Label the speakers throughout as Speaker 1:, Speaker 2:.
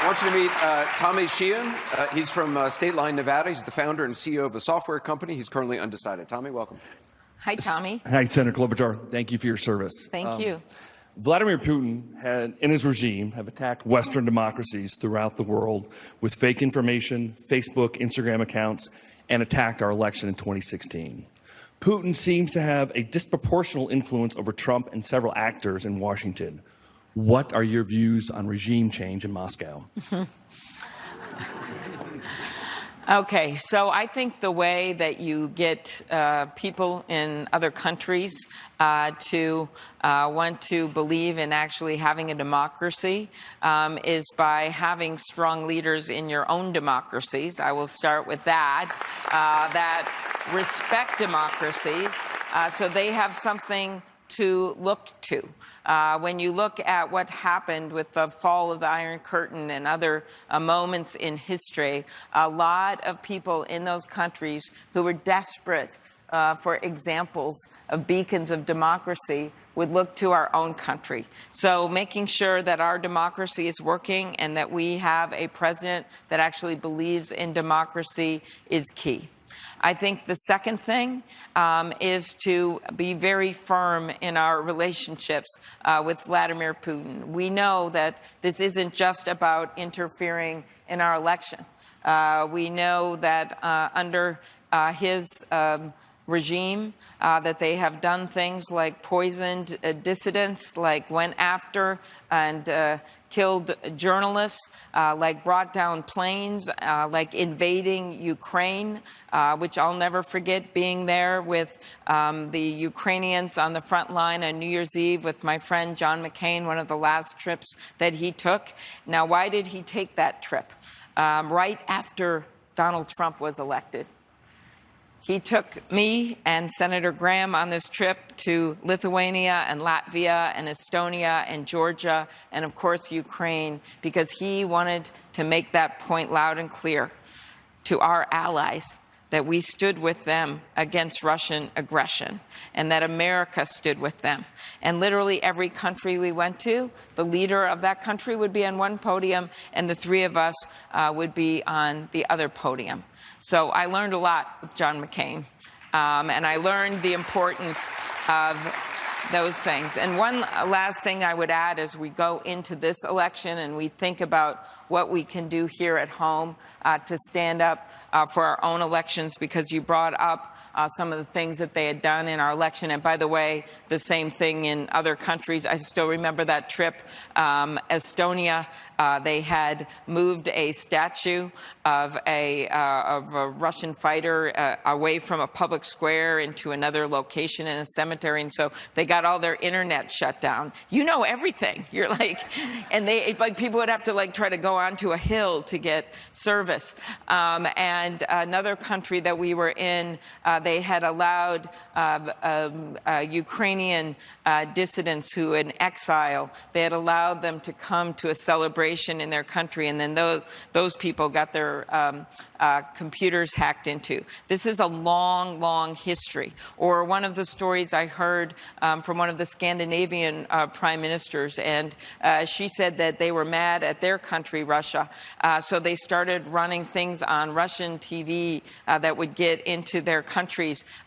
Speaker 1: I want you to meet Tommy Sheehan. He's from State Line, Nevada. He's the founder and CEO of a software company. He's currently undecided. Tommy, welcome.
Speaker 2: Hi, Tommy.
Speaker 3: Hi, Senator Klobuchar. Thank you for your service.
Speaker 2: Thank you.
Speaker 3: Vladimir Putin and his regime have attacked Western democracies throughout the world with fake information, Facebook, Instagram accounts, and attacked our election in 2016. Putin seems to have a disproportional influence over Trump and several actors in Washington. What are your views on regime change in Moscow?
Speaker 2: Okay, so I think the way that you get people in other countries to want to believe in actually having a democracy is by having strong leaders in your own democracies. I will start with that, that respect democracies so they have something to look to. When you look at what happened with the fall of the Iron Curtain and other moments in history, a lot of people in those countries who were desperate for examples of beacons of democracy would look to our own country. So making sure that our democracy is working and that we have a president that actually believes in democracy is key. I think the second thing is to be very firm in our relationships with Vladimir Putin. We know that this isn't just about interfering in our election. We know that under his regime that they have done things like poisoned dissidents, like went after and killed journalists, like brought down planes, like invading Ukraine, which I'll never forget being there with the Ukrainians on the front line on New Year's Eve with my friend John McCain, one of the last trips that he took. Now, why did he take that trip? Right after Donald Trump was elected. He took me and Senator Graham on this trip to Lithuania and Latvia and Estonia and Georgia and, of course, Ukraine, because he wanted to make that point loud and clear to our allies that we stood with them against Russian aggression and that America stood with them. And literally every country we went to, the leader of that country would be on one podium and the three of us would be on the other podium. So I learned a lot with John McCain, and I learned the importance of those things. And one last thing I would add as we go into this election and we think about what we can do here at home to stand up for our own elections, because you brought up some of the things that they had done in our election. And by the way, the same thing in other countries. I still remember that trip. Estonia, they had moved a statue of a Russian fighter away from a public square into another location in a cemetery. And so they got all their internet shut down. You know everything. You're like, and they, like, people would have to like try to go onto a hill to get service. And another country that we were in, they had allowed Ukrainian dissidents who were in exile, they had allowed them to come to a celebration in their country, and then those people got their computers hacked into. This is a long, long history. Or one of the stories I heard from one of the Scandinavian prime ministers, and she said that they were mad at their country, Russia, so they started running things on Russian TV that would get into their countries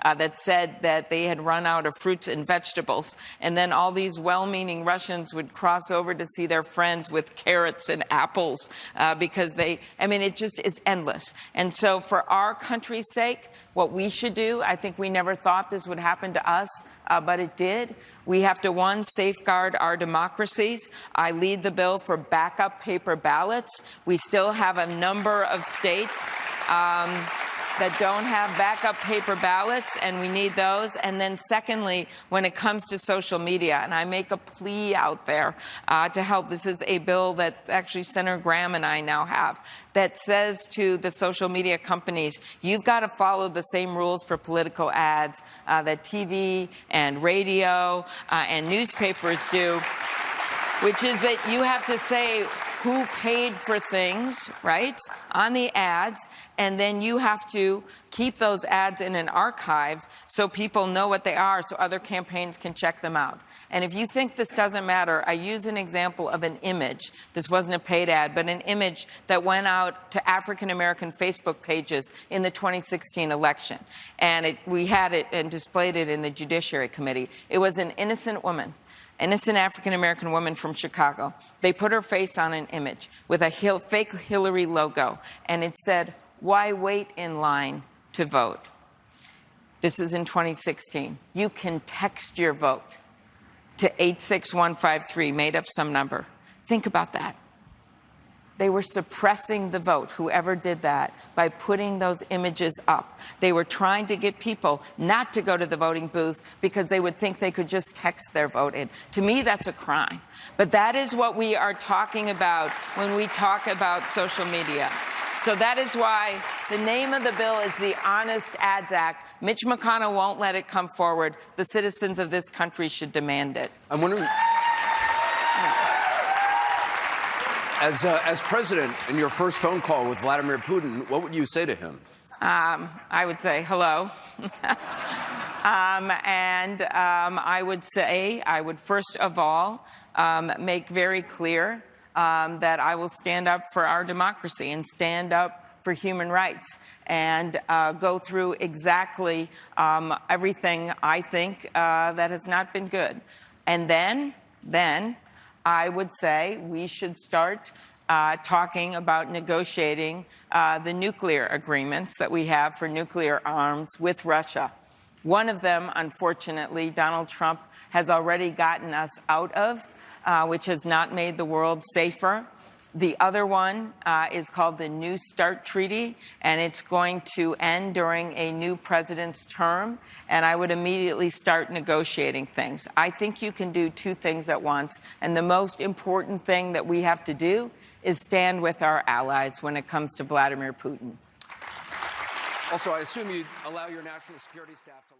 Speaker 2: that said that they had run out of fruits and vegetables. And then all these well-meaning Russians would cross over to see their friends with carrots and apples because they, I mean, it just is endless. And so for our country's sake, what we should do, I think we never thought this would happen to us, but it did. We have to, one, safeguard our democracies. I lead the bill for backup paper ballots. We still have a number of states that don't have backup paper ballots, and we need those. And then secondly, when it comes to social media, and I make a plea out there to help. This is a bill that actually Senator Graham and I now have that says to the social media companies, you've got to follow the same rules for political ads that TV and radio and newspapers do, which is that you have to say who paid for things, right, on the ads, and then you have to keep those ads in an archive so people know what they are, so other campaigns can check them out. And if you think this doesn't matter, I use an example of an image. This wasn't a paid ad, but an image that went out to African-American Facebook pages in the 2016 election. And we had it and displayed it in the Judiciary Committee. It was an innocent woman, innocent African-American woman from Chicago. They put her face on an image with a fake Hillary logo, and it said, "Why wait in line to vote?" This is in 2016. You can text your vote to 86153, made up some number. Think about that. They were suppressing the vote, whoever did that, by putting those images up. They were trying to get people not to go to the voting booths because they would think they could just text their vote in. To me, that's a crime. But that is what we are talking about when we talk about social media. So that is why the name of the bill is the Honest Ads Act. Mitch McConnell won't let it come forward. The citizens of this country should demand it.
Speaker 1: I'm wondering, as president, in your first phone call with Vladimir Putin, what would you say to him?
Speaker 2: I would say hello. I would say, I would first of all make very clear that I will stand up for our democracy and stand up for human rights and go through exactly everything I think that has not been good. And then I would say we should start talking about negotiating the nuclear agreements that we have for nuclear arms with Russia. One of them, unfortunately, Donald Trump has already gotten us out of, which has not made the world safer. The other one is called the New START Treaty, and it's going to end during a new president's term, and I would immediately start negotiating things. I think you can do two things at once, and the most important thing that we have to do is stand with our allies when it comes to Vladimir Putin.
Speaker 1: Also, I assume you'd allow your national security staff to